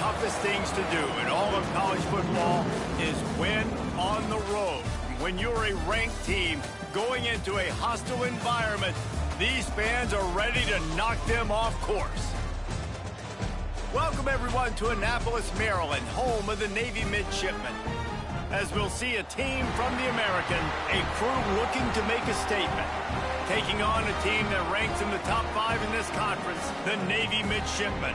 toughest things to do in all of college football is win on the road. When you're a ranked team going into a hostile environment, these fans are ready to knock them off course. Welcome, everyone, to Annapolis, Maryland, home of the Navy Midshipmen. As we'll see a team from the American, a crew looking to make a statement, taking on a team that ranks in the top 5 in this conference, the Navy Midshipmen.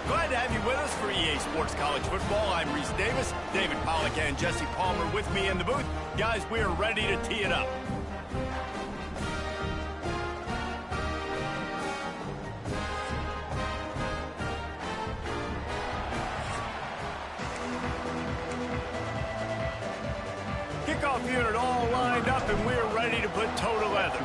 Glad to have you with us for EA Sports College Football. I'm Reese Davis, David Pollack and Jesse Palmer with me in the booth. Guys, we are ready to tee it up. Kickoff unit all lined up, and we're ready to put toe to leather.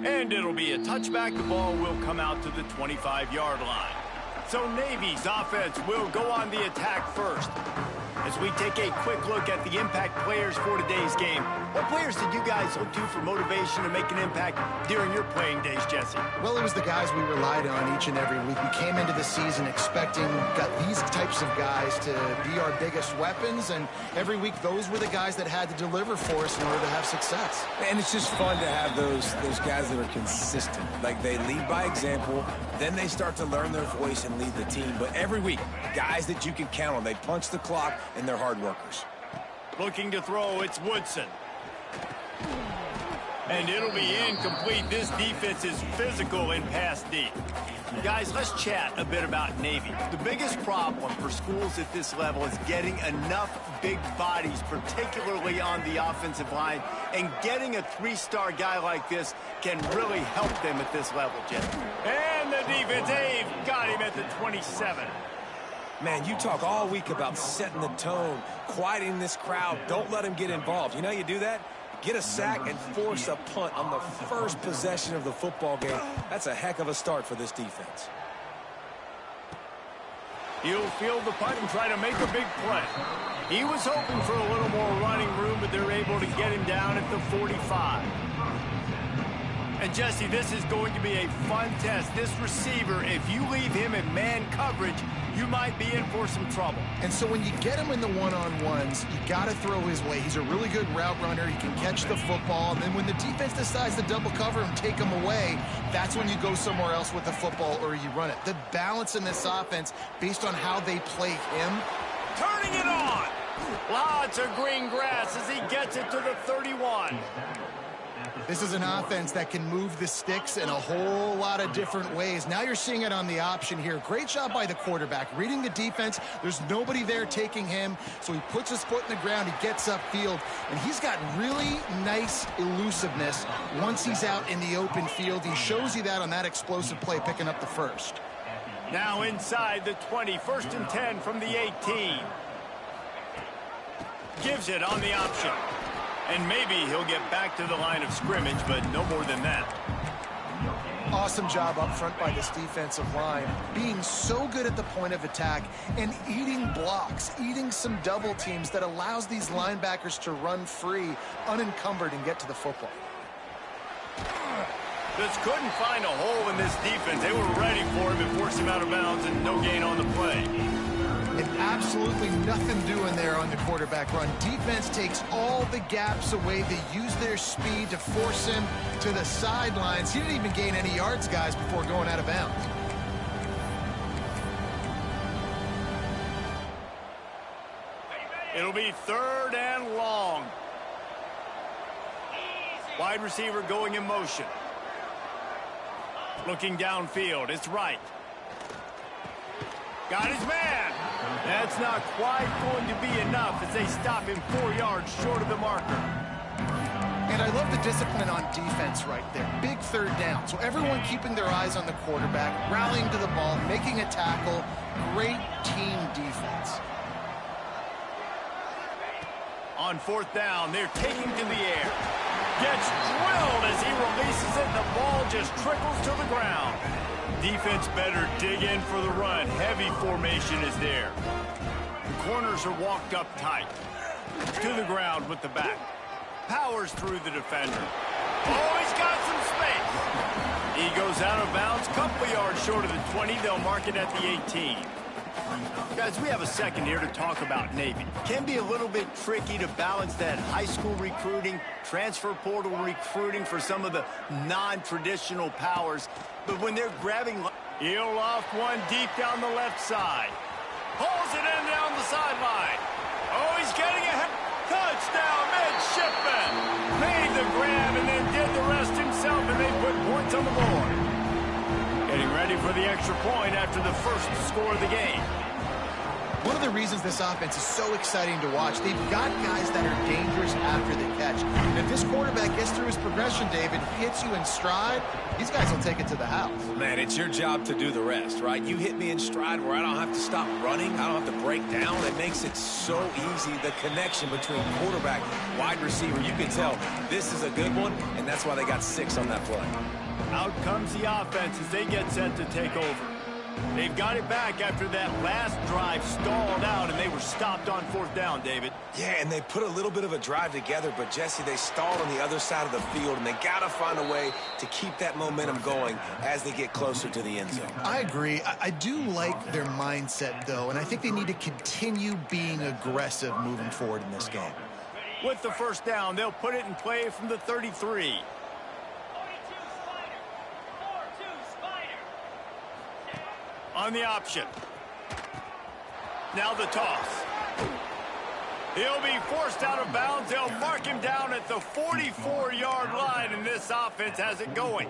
And it'll be a touchback. The ball will come out to the 25-yard line. So Navy's offense will go on the attack first. As we take a quick look at the impact players for today's game, what players did you guys look to for motivation to make an impact during your playing days, Jesse? Well, it was the guys we relied on each and every week. We came into the season expecting these types of guys to be our biggest weapons, and every week those were the guys that had to deliver for us in order to have success. And it's just fun to have those guys that are consistent. Like, they lead by example, then they start to learn their voice and lead the team. But every week, guys that you can count on, they punch the clock, and they're hard workers. Looking to throw, it's Woodson. And it'll be incomplete. This defense is physical in pass deep. Guys, let's chat a bit about Navy. The biggest problem for schools at this level is getting enough big bodies, particularly on the offensive line, and getting a 3-star guy like this can really help them at this level, Jeff. And the defense, they've got him at the 27. Man, you talk all week about setting the tone, quieting this crowd. Don't let them get involved. You know how you do that? Get a sack and force a punt on the first possession of the football game. That's a heck of a start for this defense. He'll field the punt and try to make a big play. He was hoping for a little more running room, but they're able to get him down at the 45. And Jesse, this is going to be a fun test. This receiver, if you leave him in man coverage, you might be in for some trouble. And so when you get him in the one-on-ones, you got to throw his way. He's a really good route runner. He can catch the football. And then when the defense decides to double cover him, take him away, that's when you go somewhere else with the football or you run it. The balance in this offense, based on how they play him. Turning it on. Lots of green grass as he gets it to the 31. This is an offense that can move the sticks in a whole lot of different ways. Now you're seeing it on the option here. Great job by the quarterback. Reading the defense, there's nobody there taking him, so he puts his foot in the ground, he gets upfield, and he's got really nice elusiveness once he's out in the open field. He shows you that on that explosive play, picking up the first. Now inside the 20, 1st and 10 from the 18. Gives it on the option. And maybe he'll get back to the line of scrimmage, but no more than that. Awesome job up front by this defensive line, being so good at the point of attack and eating blocks, eating some double teams that allows these linebackers to run free, unencumbered, and get to the football. Just couldn't find a hole in this defense. They were ready for him and forced him out of bounds, and no gain on the play. And absolutely nothing doing there on the quarterback run. Defense takes all the gaps away. They use their speed to force him to the sidelines. He didn't even gain any yards, guys, before going out of bounds. It'll be 3rd and long. Wide receiver going in motion. Looking downfield, it's right. Got his man. That's not quite going to be enough as they stop him 4 yards short of the marker. And I love the discipline on defense right there. Big 3rd down. So everyone keeping their eyes on the quarterback, rallying to the ball, making a tackle. Great team defense. On 4th down, they're taking to the air. Gets drilled as he releases it. The ball just trickles to the ground. Defense better dig in for the run. Heavy formation is there. The corners are walked up tight. To the ground with the back. Powers through the defender. Oh, he's got some space. He goes out of bounds, couple yards short of the 20. They'll mark it at the 18. Guys, we have a second here to talk about Navy. Can be a little bit tricky to balance that high school recruiting, transfer portal recruiting for some of the non-traditional powers. But when they're grabbing, he'll loft one deep down the left side. Pulls it in down the sideline. Oh, he's getting ahead. Touchdown, Mjpls. Made the grab and then did the rest himself, and they put points on the board. Getting ready for the extra point after the first score of the game. One of the reasons this offense is so exciting to watch, they've got guys that are dangerous after the catch. And if this quarterback gets through his progression, David, hits you in stride, these guys will take it to the house. Man, it's your job to do the rest, right? You hit me in stride where I don't have to stop running. I don't have to break down. It makes it so easy, the connection between quarterback, wide receiver. You can tell this is a good one, and that's why they got 6 on that play. Out comes the offense as they get set to take over. They've got it back after that last drive stalled out, and they were stopped on 4th down, David. Yeah, and they put a little bit of a drive together, but, Jesse, they stalled on the other side of the field, and they got to find a way to keep that momentum going as they get closer to the end zone. I agree. I do like their mindset, though, and I think they need to continue being aggressive moving forward in this game. With the first down, they'll put it in play from the 33. On the option. Now the toss. He'll be forced out of bounds. They'll mark him down at the 44-yard line, and this offense has it going.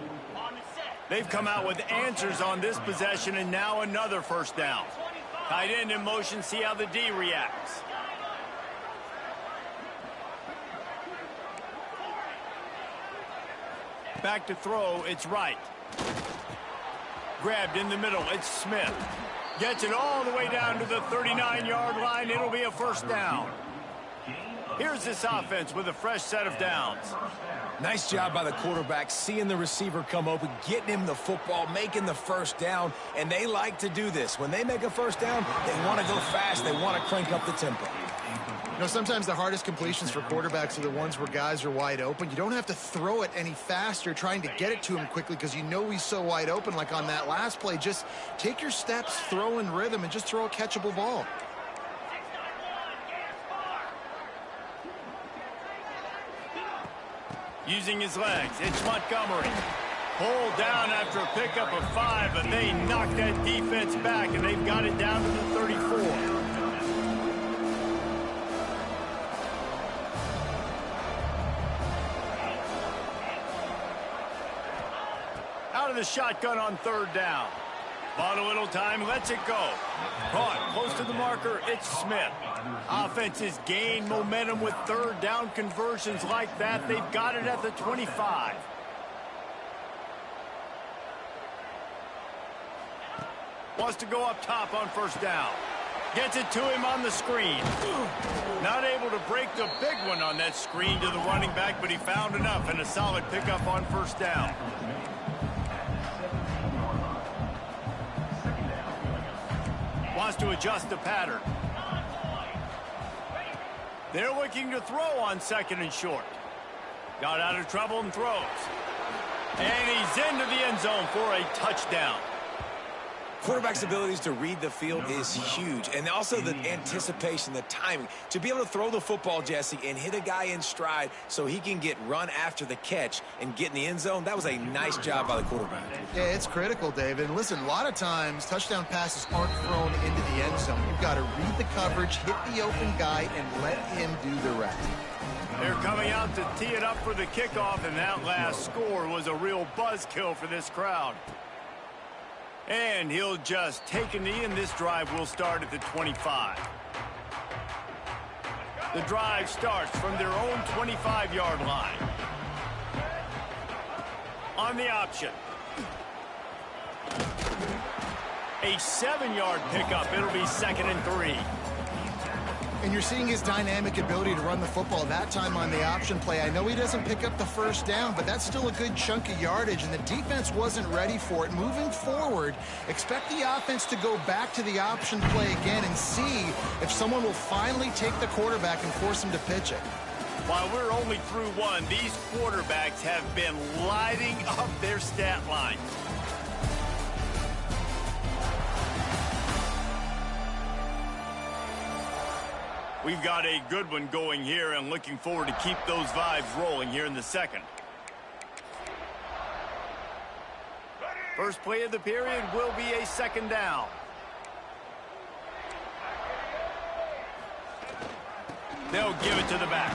They've come out with answers on this possession, and now another first down. Tight end in motion, see how the D reacts. Back to throw, it's right. Grabbed in the middle, it's Smith. Gets it all the way down to the 39-yard line. It'll be a first down. Here's this offense with a fresh set of downs. Nice job by the quarterback, seeing the receiver come open, getting him the football, making the first down, and they like to do this. When they make a first down, they want to go fast. They want to crank up the tempo. You know, sometimes the hardest completions for quarterbacks are the ones where guys are wide open. You don't have to throw it any faster trying to get it to him quickly because you know he's so wide open like on that last play. Just take your steps, throw in rhythm, and just throw a catchable ball. Using his legs, it's Montgomery. Pulled down after a pickup of 5, but they knocked that defense back, and they've got it down to the 34. Out of the shotgun on 3rd down. Bought a little time, lets it go. Caught close to the marker, it's Smith. Offense has gained momentum with 3rd down conversions like that. They've got it at the 25. Wants to go up top on 1st down. Gets it to him on the screen. Not able to break the big one on that screen to the running back, but he found enough and a solid pickup on 1st down. Wants to adjust the pattern. They're looking to throw on 2nd and short. Got out of trouble and throws. And he's into the end zone for a touchdown. Quarterback's abilities to read the field is huge, and also the anticipation, the timing. To be able to throw the football, Jesse, and hit a guy in stride so he can get run after the catch and get in the end zone, that was a nice job by the quarterback. Yeah, it's critical, David. And listen, a lot of times touchdown passes aren't thrown into the end zone. You've got to read the coverage, hit the open guy, and let him do the rest. They're coming out to tee it up for the kickoff, and that last score was a real buzzkill for this crowd. And he'll just take a knee, and this drive will start at the 25. The drive starts from their own 25-yard line. On the option. A 7-yard pickup. It'll be 2nd and 3. And you're seeing his dynamic ability to run the football that time on the option play. I know he doesn't pick up the first down, but that's still a good chunk of yardage, and the defense wasn't ready for it. Moving forward, expect the offense to go back to the option play again and see if someone will finally take the quarterback and force him to pitch it. While we're only through one, these quarterbacks have been lighting up their stat line. We've got a good one going here and looking forward to keep those vibes rolling here in the second. First play of the period will be a second down. They'll give it to the back.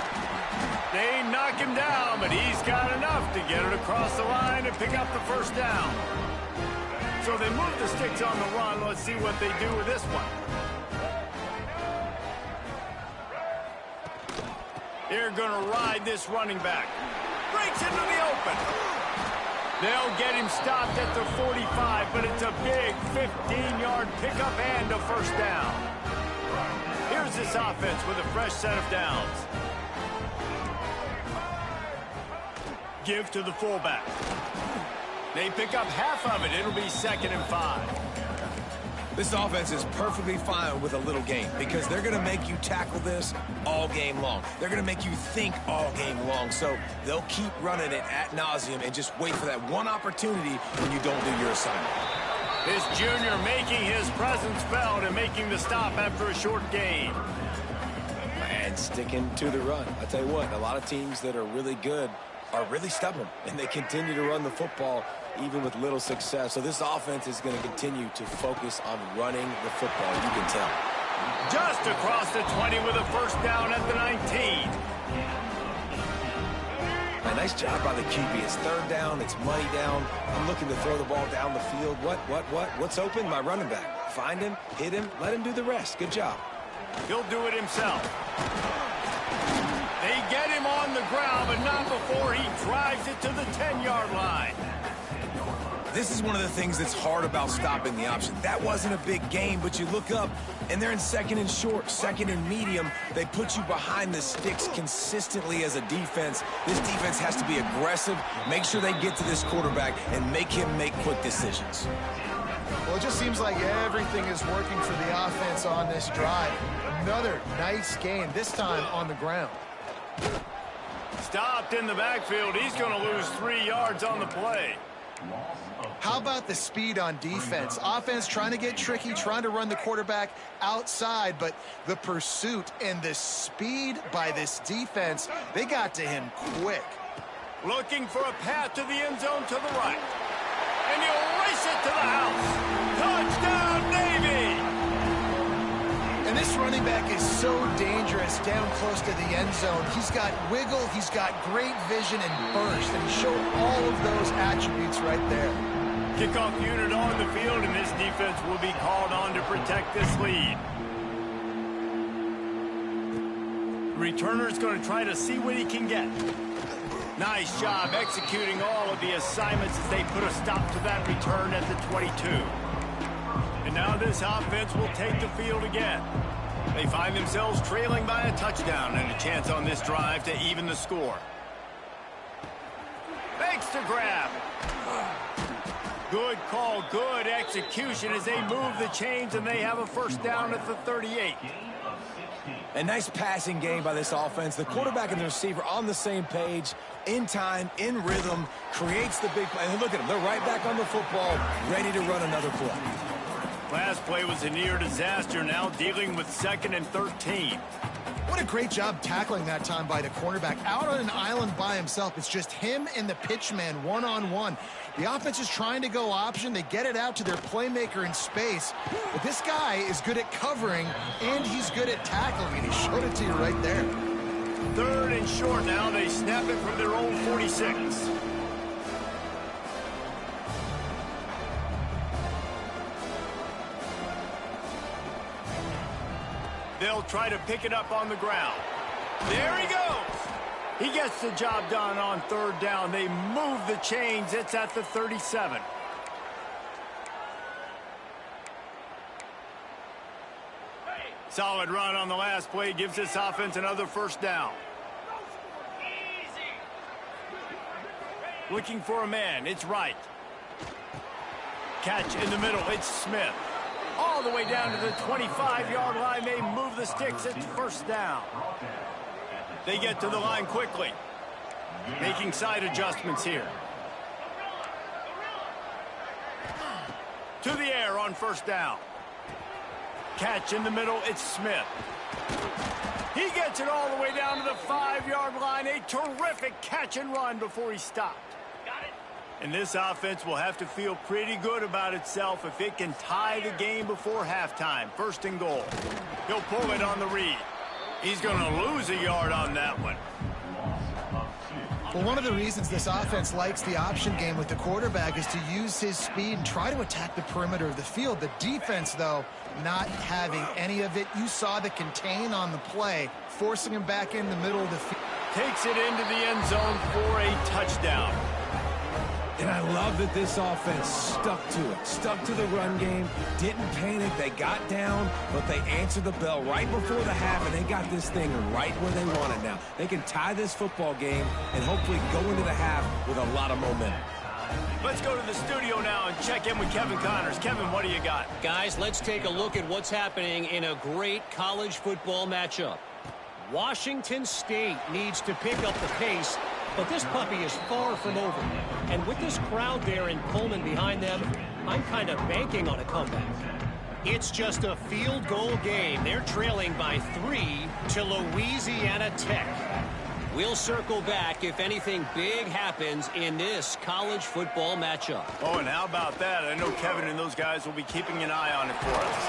They knock him down, but he's got enough to get it across the line and pick up the first down. So they move the sticks on the run. Let's see what they do with this one. They're going to ride this running back. Breaks into the open. They'll get him stopped at the 45, but it's a big 15-yard pickup and a first down. Here's this offense with a fresh set of downs. Give to the fullback. They pick up half of it. It'll be 2nd and 5. This offense is perfectly fine with a little game because they're going to make you tackle this all game long. They're going to make you think all game long. So they'll keep running it ad nauseum and just wait for that one opportunity when you don't do your assignment. This junior making his presence felt and making the stop after a short gain. And sticking to the run. I tell you what, a lot of teams that are really good are really stubborn, and they continue to run the football even with little success. So this offense is going to continue to focus on running the football. You can tell. Just across the 20 with a first down at the 19. A nice job by the QB. It's 3rd down. It's money down. I'm looking to throw the ball down the field. What's open? My running back. Find him, hit him, let him do the rest. Good job. He'll do it himself. They get him on the ground, but not before he drives it to the 10-yard line. This is one of the things that's hard about stopping the option. That wasn't a big game, but you look up, and they're in 2nd and short, 2nd and medium. They put you behind the sticks consistently as a defense. This defense has to be aggressive, make sure they get to this quarterback, and make him make quick decisions. Well, it just seems like everything is working for the offense on this drive. Another nice gain, this time on the ground. Stopped in the backfield. He's going to lose 3 yards on the play. How about the speed on defense? Offense trying to get tricky, trying to run the quarterback outside, but the pursuit and the speed by this defense, they got to him quick. Looking for a path to the end zone to the right. And he'll race it to the house. Touchdown, Navy! And this running back is so dangerous down close to the end zone. He's got wiggle, he's got great vision and burst, and he showed all of those attributes right there. Kickoff unit on the field, and this defense will be called on to protect this lead. Returner's going to try to see what he can get. Nice job executing all of the assignments as they put a stop to that return at the 22. And now this offense will take the field again. They find themselves trailing by a touchdown and a chance on this drive to even the score. Makes the grab. Good call, good execution as they move the chains and they have a first down at the 38. A nice passing game by this offense. The quarterback and the receiver on the same page, in time, in rhythm, creates the big play. And look at them. They're right back on the football, ready to run another play. Last play was a near disaster, now dealing with 2nd and 13. What a great job tackling that time by the cornerback. Out on an island by himself. It's just him and the pitch man one-on-one. The offense is trying to go option. They get it out to their playmaker in space. But this guy is good at covering, and he's good at tackling, and he showed it to you right there. 3rd and short now. They snap it from their own 46. They'll try to pick it up on the ground. There he goes. He gets the job done on 3rd down. They move the chains. It's at the 37. Solid run on the last play. Gives this offense another first down. Looking for a man. It's Wright. Catch in the middle. It's Smith. All the way down to the 25-yard line. They move the sticks. It's first down. They get to the line quickly. Making side adjustments here. To the air on first down. Catch in the middle, it's Smith. He gets it all the way down to the 5-yard line. A terrific catch and run before he stopped. And this offense will have to feel pretty good about itself if it can tie the game before halftime. First and goal. He'll pull it on the read. He's going to lose a yard on that one. Well, one of the reasons this offense likes the option game with the quarterback is to use his speed and try to attack the perimeter of the field. The defense, though, not having any of it. You saw the contain on the play, forcing him back in the middle of the field. Takes it into the end zone for a touchdown. And I love that this offense stuck to it, stuck to the run game, didn't panic. They got down, but they answered the bell right before the half, and they got this thing right where they want it now. They can tie this football game and hopefully go into the half with a lot of momentum. Let's go to the studio now and check in with Kevin Connors. Kevin, what do you got? Guys, let's take a look at what's happening in a great college football matchup. Washington State needs to pick up the pace, but this puppy is far from over. And with this crowd there in Pullman behind them, I'm kind of banking on a comeback. It's just a field goal game. They're trailing by 3 to Louisiana Tech. We'll circle back if anything big happens in this college football matchup. Oh, and how about that? I know Kevin and those guys will be keeping an eye on it for us.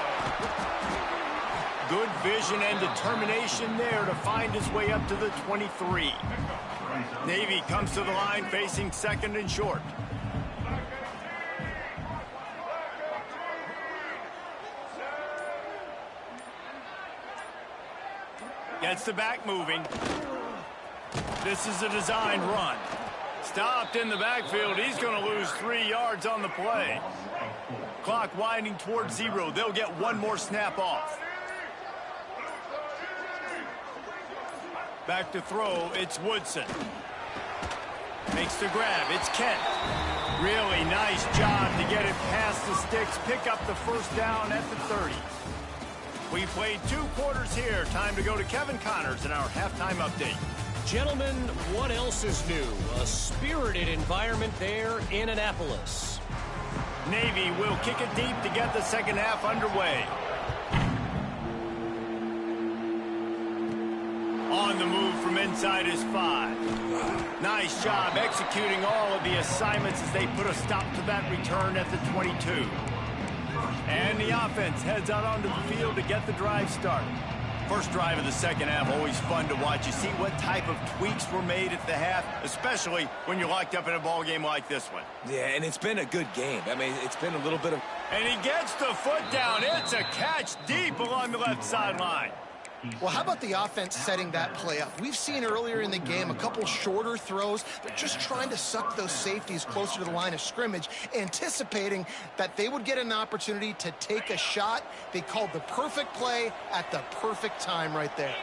Good vision and determination there to find his way up to the 23. Navy comes to the line facing second and short. Gets the back moving. This is a design run. Stopped in the backfield. He's going to lose 3 yards on the play. Clock winding towards 0. They'll get one more snap off. Back to throw, it's Woodson. Makes the grab, it's Kent. Really nice job to get it past the sticks, pick up the first down at the 30. We played 2 quarters here. Time to go to Kevin Connors in our halftime update. Gentlemen, what else is new? A spirited environment there in Annapolis. Navy will kick it deep to get the second half underway. On the move from inside his 5. Nice job executing all of the assignments as they put a stop to that return at the 22. And the offense heads out onto the field to get the drive started. First drive of the second half, always fun to watch. You see what type of tweaks were made at the half, especially when you're locked up in a ball game like this one. Yeah, and it's been a good game. I mean, it's been a little bit of... And he gets the foot down. It's a catch deep along the left sideline. Well, how about the offense setting that play up? We've seen earlier in the game a couple shorter throws. They're just trying to suck those safeties closer to the line of scrimmage, anticipating that they would get an opportunity to take a shot. They called the perfect play at the perfect time right there.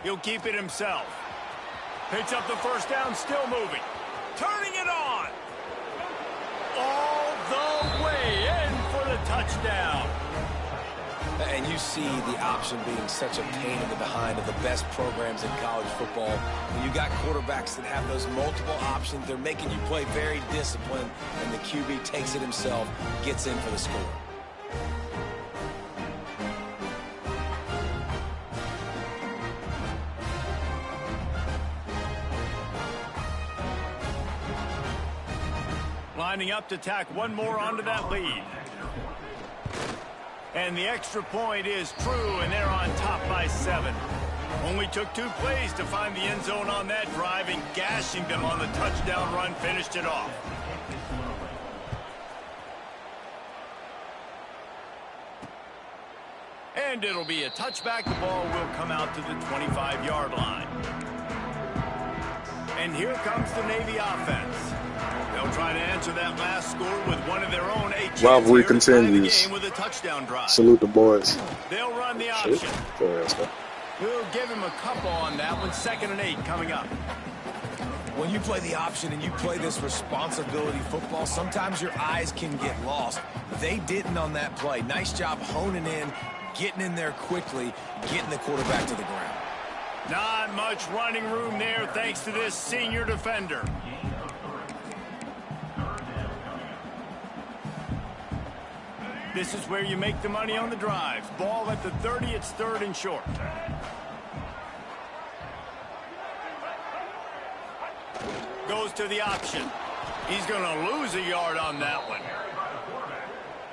He'll keep it himself. Picks up the first down, still moving. Turning it on. All the way in for the touchdown. And you see the option being such a pain in the behind of the best programs in college football. When you got quarterbacks that have those multiple options, they're making you play very disciplined, and the QB takes it himself, gets in for the score. Lining up to tack one more onto that lead. And the extra point is true, and they're on top by 7. Only took 2 plays to find the end zone on that drive, and gashing them on the touchdown run finished it off. And it'll be a touchback. The ball will come out to the 25-yard line. And here comes the Navy offense. They'll try to answer that last score with one of their own. Rivalry continues. With a touchdown drive. Salute the boys. They'll run the option. Shit. We'll give him a couple on that one. 2nd and 8 coming up. When you play the option and you play this responsibility football, sometimes your eyes can get lost. They didn't on that play. Nice job honing in, getting in there quickly, getting the quarterback to the ground. Not much running room there thanks to this senior defender. This is where you make the money on the drives. Ball at the 30, it's 3rd and short. Goes to the option. He's going to lose a yard on that one.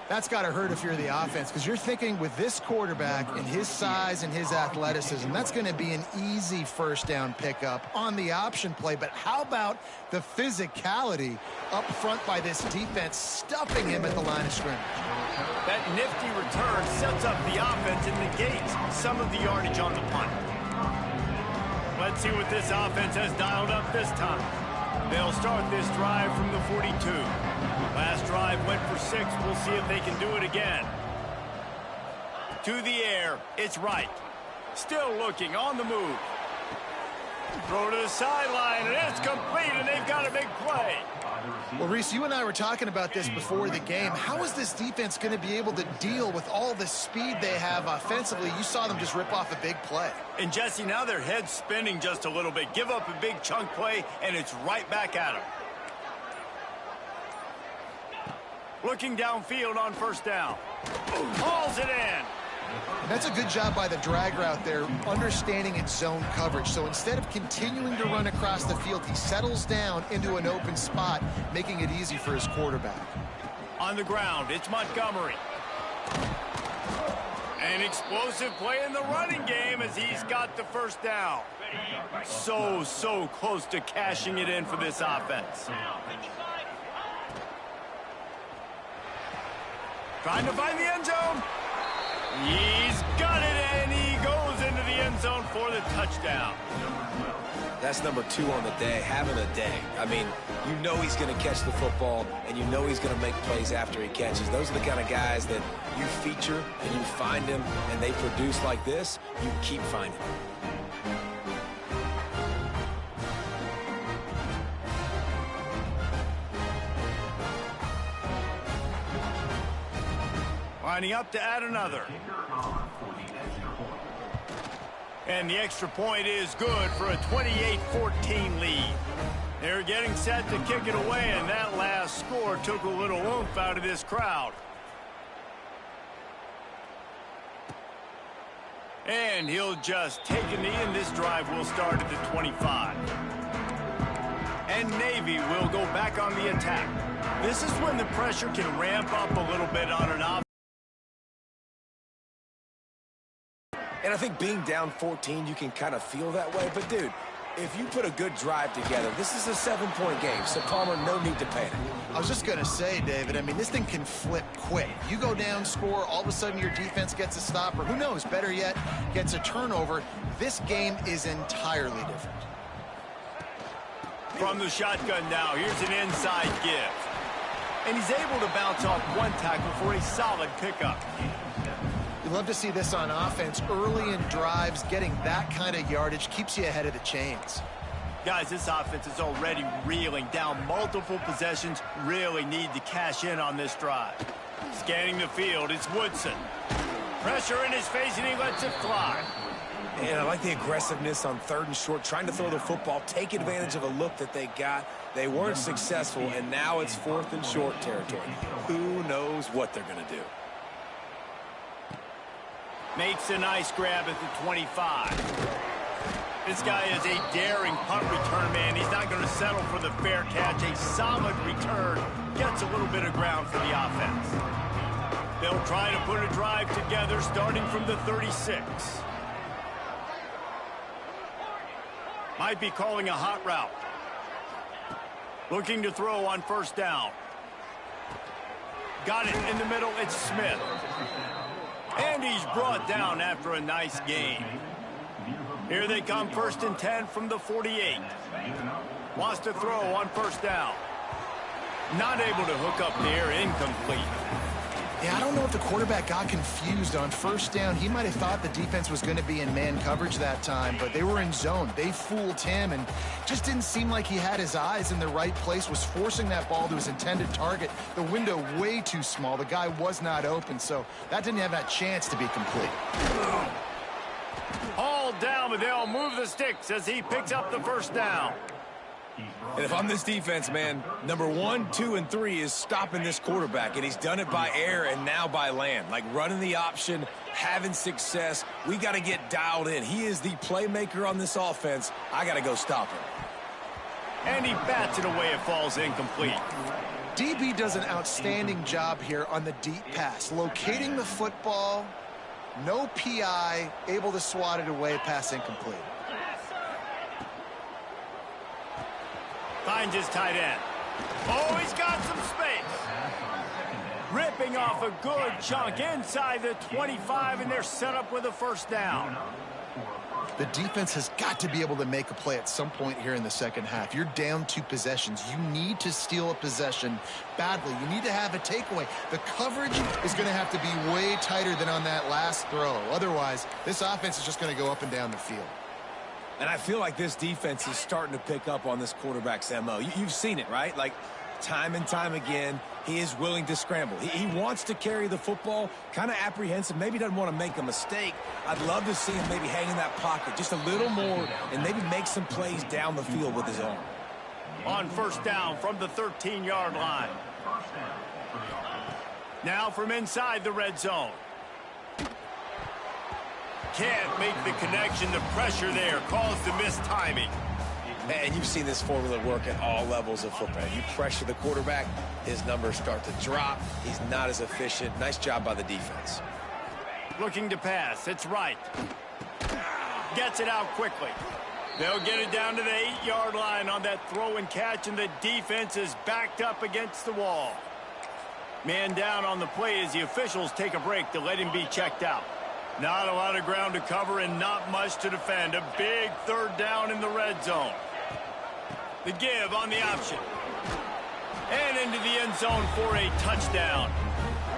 That's got to hurt if you're the offense, because you're thinking with this quarterback and his size and his athleticism, that's going to be an easy first down pickup on the option play. But how about the physicality up front by this defense, stuffing him at the line of scrimmage? That nifty return sets up the offense and negates some of the yardage on the punt. Let's see what this offense has dialed up this time. They'll start this drive from the 42. Last drive went for 6. We'll see if they can do it again. To the air. It's right. Still looking on the move. Throw to the sideline, and it's complete, and they've got a big play. Well, Reese, you and I were talking about this before the game. How is this defense going to be able to deal with all the speed they have offensively? You saw them just rip off a big play. And, Jesse, now their head's spinning just a little bit. Give up a big chunk play, and it's right back at them. Looking downfield on first down. Hauls it in. That's a good job by the drag route there, understanding its zone coverage. So instead of continuing to run across the field, he settles down into an open spot, making it easy for his quarterback. On the ground, it's Montgomery. An explosive play in the running game as he's got the first down. So close to cashing it in for this offense. Trying to find the end zone. He's got it, and he goes into the end zone for the touchdown. That's number 2 on the day, having a day. I mean, you know he's going to catch the football, and you know he's going to make plays after he catches. Those are the kind of guys that you feature, and you find them, and they produce like this, you keep finding them. Lining up to add another. And the extra point is good for a 28-14 lead. They're getting set to kick it away, and that last score took a little oomph out of this crowd. And he'll just take a knee, and this drive will start at the 25. And Navy will go back on the attack. This is when the pressure can ramp up a little bit on an offense. And I think being down 14, you can kind of feel that way. But, dude, if you put a good drive together, this is a 7-point game. So, Palmer, no need to panic. I was just going to say, David, I mean, this thing can flip quick. You go down, score, all of a sudden your defense gets a stop, or who knows, better yet, gets a turnover. This game is entirely different. From the shotgun now, here's an inside give. And he's able to bounce off one tackle for a solid pickup. You love to see this on offense. Early in drives, getting that kind of yardage keeps you ahead of the chains. Guys, this offense is already reeling down multiple possessions. Really need to cash in on this drive. Scanning the field, it's Woodson. Pressure in his face, and he lets it fly. And I like the aggressiveness on 3rd and short, trying to throw the football, take advantage of a look that they got. They weren't successful, and now it's 4th and short territory. Who knows what they're going to do? Makes a nice grab at the 25. This guy is a daring punt return man. He's not going to settle for the fair catch. A solid return. Gets a little bit of ground for the offense. They'll try to put a drive together starting from the 36. Might be calling a hot route. Looking to throw on first down. Got it in the middle. It's Smith. And he's brought down after a nice gain. Here they come, 1st and 10 from the 48. Wants to throw on first down. Not able to hook up there, incomplete. Yeah, I don't know if the quarterback got confused on first down. He might have thought the defense was going to be in man coverage that time, but they were in zone. They fooled him and just didn't seem like he had his eyes in the right place, was forcing that ball to his intended target. The window way too small. The guy was not open, so that didn't have that chance to be complete. Hauled down, but they'll move the sticks as he picks up the first down. And if I'm this defense, man, number 1, 2, and 3 is stopping this quarterback, and he's done it by air and now by land. Like running the option, having success. We got to get dialed in. He is the playmaker on this offense. I got to go stop him. And he bats it away. It falls incomplete. DB does an outstanding job here on the deep pass, locating the football, no PI, able to swat it away, pass incomplete. Finds his tight end. Oh, he's got some space. Ripping off a good chunk inside the 25, and they're set up with a first down. The defense has got to be able to make a play at some point here in the second half. You're down 2 possessions. You need to steal a possession badly. You need to have a takeaway. The coverage is going to have to be way tighter than on that last throw. Otherwise, this offense is just going to go up and down the field. And I feel like this defense is starting to pick up on this quarterback's MO. You've seen it, right? Like, time and time again, he is willing to scramble. He wants to carry the football, kind of apprehensive, maybe doesn't want to make a mistake. I'd love to see him maybe hang in that pocket just a little more and maybe make some plays down the field with his arm. On first down from the 13-yard line. Now from inside the red zone. Can't make the connection. The pressure there caused the mistiming. And you've seen this formula work at all levels of football. You pressure the quarterback, his numbers start to drop. He's not as efficient. Nice job by the defense. Looking to pass. It's right. Gets it out quickly. They'll get it down to the 8-yard line on that throw and catch, and the defense is backed up against the wall. Man down on the play as the officials take a break to let him be checked out. Not a lot of ground to cover and not much to defend. A big third down in the red zone. The give on the option. And into the end zone for a touchdown.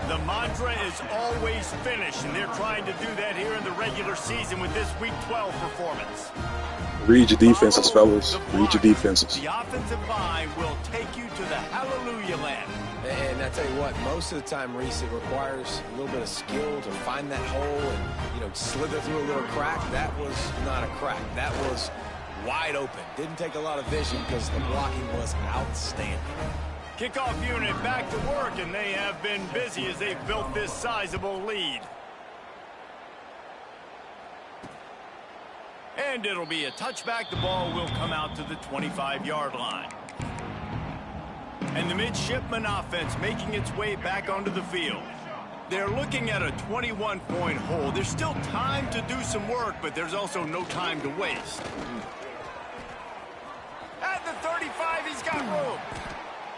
The mantra is always finish, and they're trying to do that here in the regular season with this Week 12 performance. Read your defenses, fellas. Read your defenses. The offensive line will take you to the hallelujah land. And I tell you what, most of the time, Reese, it requires a little bit of skill to find that hole and, slither through a little crack. That was not a crack. That was wide open. Didn't take a lot of vision because the blocking was outstanding. Kickoff unit back to work, and they have been busy as they've built this sizable lead. And it'll be a touchback. The ball will come out to the 25-yard line. And the midshipman offense making its way back onto the field. They're looking at a 21-point hole. There's still time to do some work, but there's also no time to waste. At the 35, he's got room.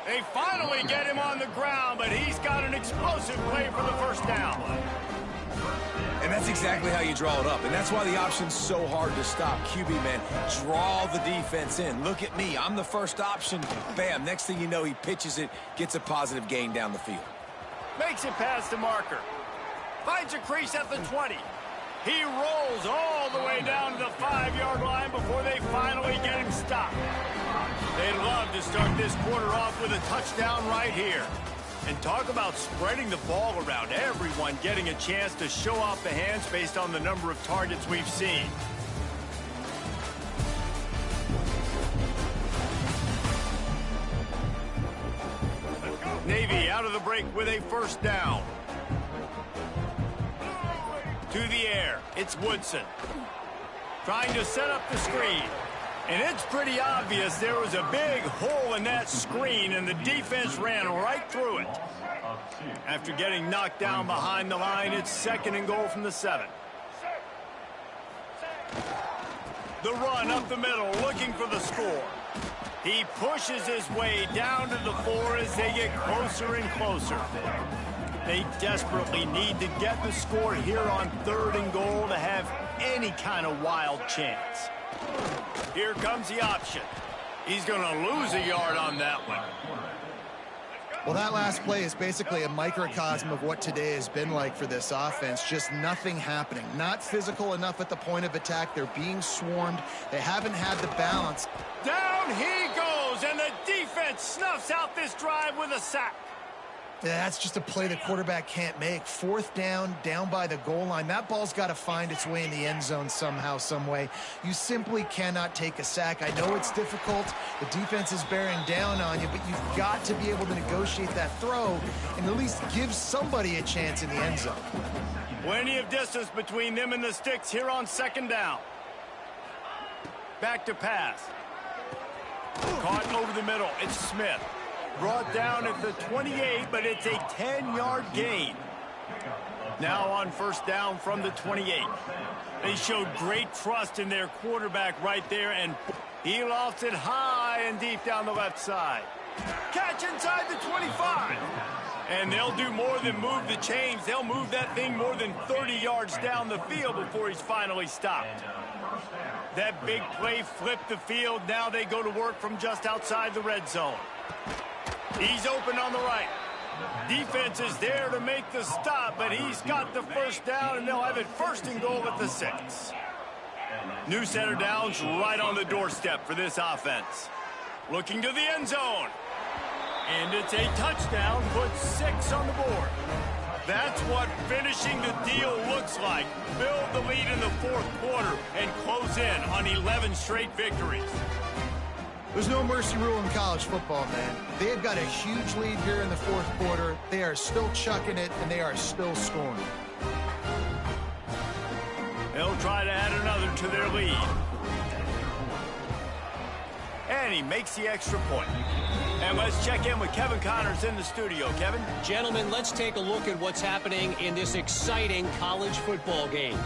They finally get him on the ground, but he's got an explosive play for the first down. And that's exactly how you draw it up. And that's why the option's so hard to stop. QB, man, draw the defense in. Look at me. I'm the first option. Bam. Next thing you know, he pitches it, gets a positive gain down the field. Makes it past the marker. Finds a crease at the 20. He rolls all the way down to the 5-yard line before they finally get him stopped. They'd love to start this quarter off with a touchdown right here. And talk about spreading the ball around. Everyone getting a chance to show off the hands based on the number of targets we've seen. Navy out of the break with a first down. To the air, it's Woodson. Trying to set up the screen. And it's pretty obvious there was a big hole in that screen, and the defense ran right through it. After getting knocked down behind the line, it's 2nd and goal from the 7. The run up the middle, looking for the score. He pushes his way down to the 4 as they get closer and closer. They desperately need to get the score here on 3rd and goal to have any kind of wild chance. Here comes the option. He's going to lose a yard on that one. Well, that last play is basically a microcosm of what today has been like for this offense. Just nothing happening. Not physical enough at the point of attack. They're being swarmed. They haven't had the balance. Down he goes, and the defense snuffs out this drive with a sack. That's just a play the quarterback can't make. Fourth down by the goal line. That ball's got to find its way in the end zone somehow, some way. You simply cannot take a sack. I know it's difficult. The defense is bearing down on you, but you've got to be able to negotiate that throw and at least give somebody a chance in the end zone. Plenty of distance between them and the sticks here on second down. Back to pass. Caught over the middle. It's Smith. Brought down at the 28, but it's a 10-yard gain. Now on first down from the 28. They showed great trust in their quarterback right there, and he lofts it high and deep down the left side. Catch inside the 25. And they'll do more than move the chains. They'll move that thing more than 30 yards down the field before he's finally stopped. That big play flipped the field. Now they go to work from just outside the red zone. He's open on the right. Defense is there to make the stop, but he's got the first down, and they'll have it first and goal at the 6. New center downs right on the doorstep for this offense. Looking to the end zone. And it's a touchdown, puts 6 on the board. That's what finishing the deal looks like. Build the lead in the fourth quarter and close in on 11 straight victories. There's no mercy rule in college football, man. They have got a huge lead here in the fourth quarter. They are still chucking it, and they are still scoring. They'll try to add another to their lead. And he makes the extra point. And let's check in with Kevin Connors in the studio. Kevin? Gentlemen, let's take a look at what's happening in this exciting college football game.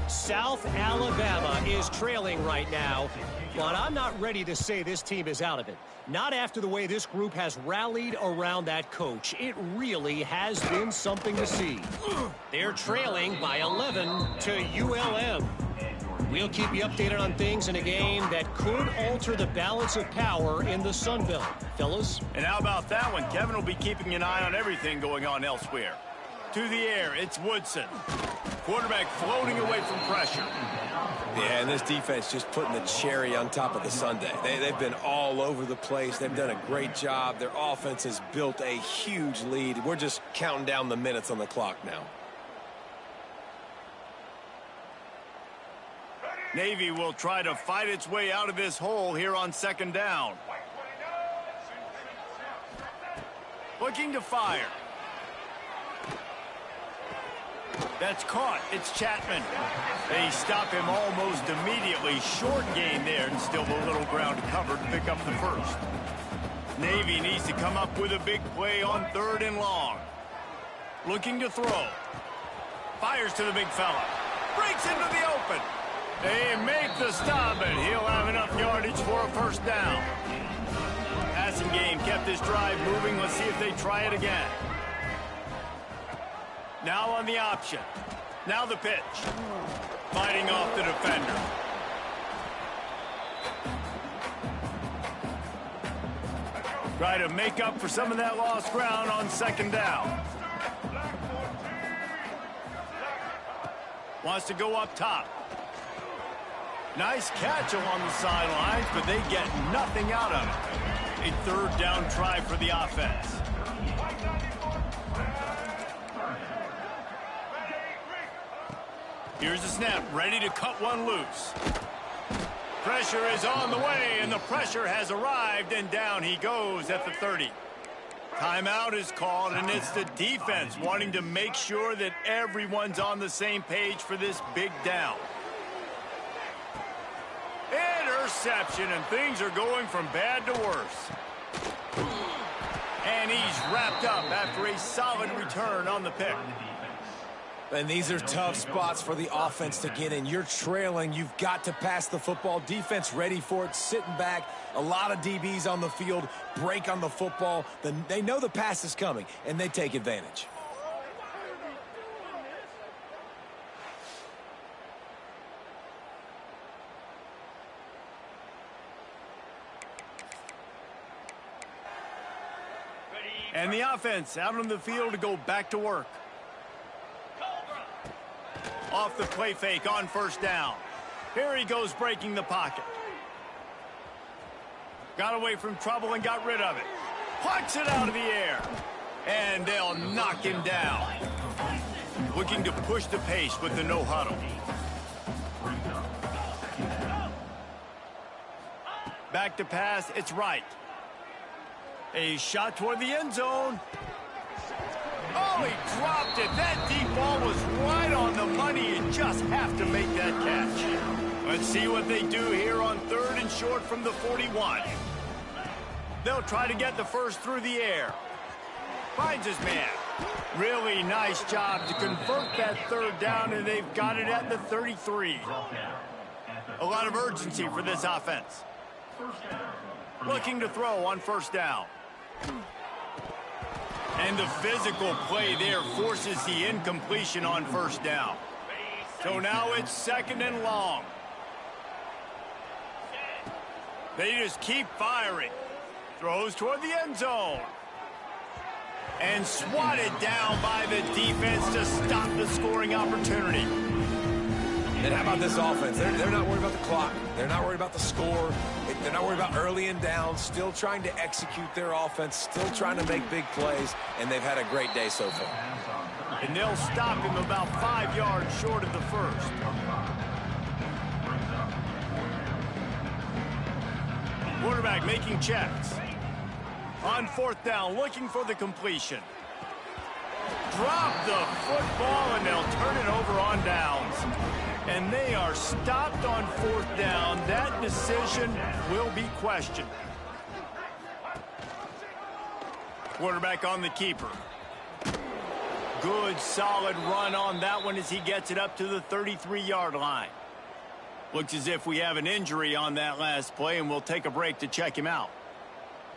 South Alabama is trailing right now, but I'm not ready to say this team is out of it. Not after the way this group has rallied around that coach. It really has been something to see. They're trailing by 11 to ULM. We'll keep you updated on things in a game that could alter the balance of power in the Sun Belt. Fellas? And how about that one? Kevin will be keeping an eye on everything going on elsewhere. To the air, it's Woodson. Quarterback floating away from pressure. Yeah, and this defense just putting the cherry on top of the sundae. They've been all over the place. They've done a great job. Their offense has built a huge lead. We're just counting down the minutes on the clock now. Navy will try to fight its way out of this hole here on second down. Looking to fire. That's caught. It's Chapman. They stop him almost immediately. Short gain there, and still a little ground to cover to pick up the first. Navy needs to come up with a big play on third and long. Looking to throw. Fires to the big fella. Breaks into the open. They make the stop, and he'll have enough yardage for a first down. Passing game kept this drive moving. Let's see if they try it again. Now on the option. Now the pitch. Fighting off the defender. Try to make up for some of that lost ground on second down. Wants to go up top. Nice catch along the sidelines, but they get nothing out of it. A third down try for the offense. Here's the snap, ready to cut one loose. Pressure is on the way, and the pressure has arrived, and down he goes at the 30. Timeout is called, and it's the defense wanting to make sure that everyone's on the same page for this big down. Interception, and things are going from bad to worse. And he's wrapped up after a solid return on the pick. And these are tough spots for the offense to get in. You're trailing. You've got to pass the football. Defense ready for it, sitting back. A lot of DBs on the field, break on the football. They know the pass is coming, and they take advantage. Ready, And the offense out on the field to go back to work. Off the play fake on first down. Here he goes breaking the pocket. Got away from trouble and got rid of it. Plucks it out of the air. And they'll knock him down. Looking to push the pace with the no huddle. Back to pass, it's right. A shot toward the end zone. Oh, he dropped it. That deep ball was right on the money. You just have to make that catch. Let's see what they do here on 3rd and short from the 41. They'll try to get the first through the air. Finds his man. Really nice job to convert that 3rd down, and they've got it at the 33. A lot of urgency for this offense. Looking to throw on first down. And the physical play there forces the incompletion on first down. So now it's 2nd and long. They just keep firing. Throws toward the end zone. And swatted down by the defense to stop the scoring opportunity. And how about this offense? They're not worried about the clock. They're not worried about the score. They're not worried about early and down. Still trying to execute their offense. Still trying to make big plays. And they've had a great day so far. And they'll stop him about 5 yards short of the first. Quarterback making checks. On 4th down, looking for the completion. Drop the football, and they'll turn it over on downs. And they are stopped on 4th down. That decision will be questioned. Quarterback on the keeper. Good, solid run on that one as he gets it up to the 33-yard line. Looks as if we have an injury on that last play, and we'll take a break to check him out.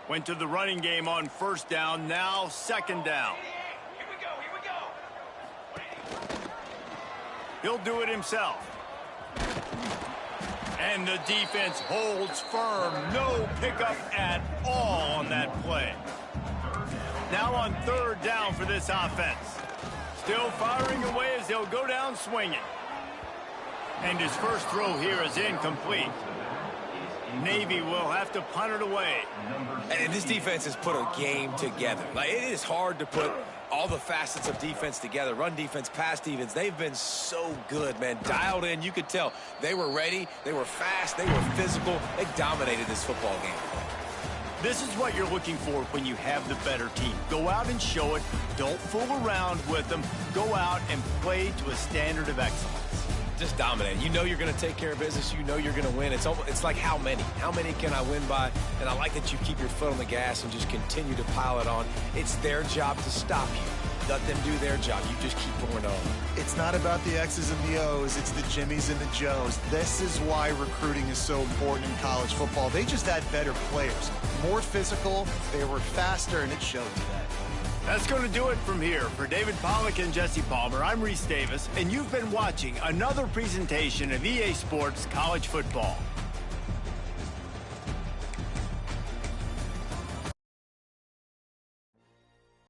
Went to the running game on 1st down, now 2nd down. He'll do it himself. And the defense holds firm. No pickup at all on that play. Now on 3rd down for this offense. Still firing away as they'll go down swinging. And his first throw here is incomplete. Navy will have to punt it away. And this defense has put a game together. Like, it is hard to put all the facets of defense together. Run defense, pass defense. They've been so good, man. Dialed in. You could tell they were ready. They were fast. They were physical. They dominated this football game. This is what you're looking for when you have the better team. Go out and show it. Don't fool around with them. Go out and play to a standard of excellence. Just dominate. You know you're going to take care of business. You know you're going to win. It's like how many? How many can I win by? And I like that you keep your foot on the gas and just continue to pile it on. It's their job to stop you. Let them do their job. You just keep going on. It's not about the X's and the O's. It's the Jimmies and the Joes. This is why recruiting is so important in college football. They just had better players. More physical. They were faster, and it showed today. That's going to do it from here. For David Pollack and Jesse Palmer, I'm Reese Davis, and you've been watching another presentation of EA Sports College Football.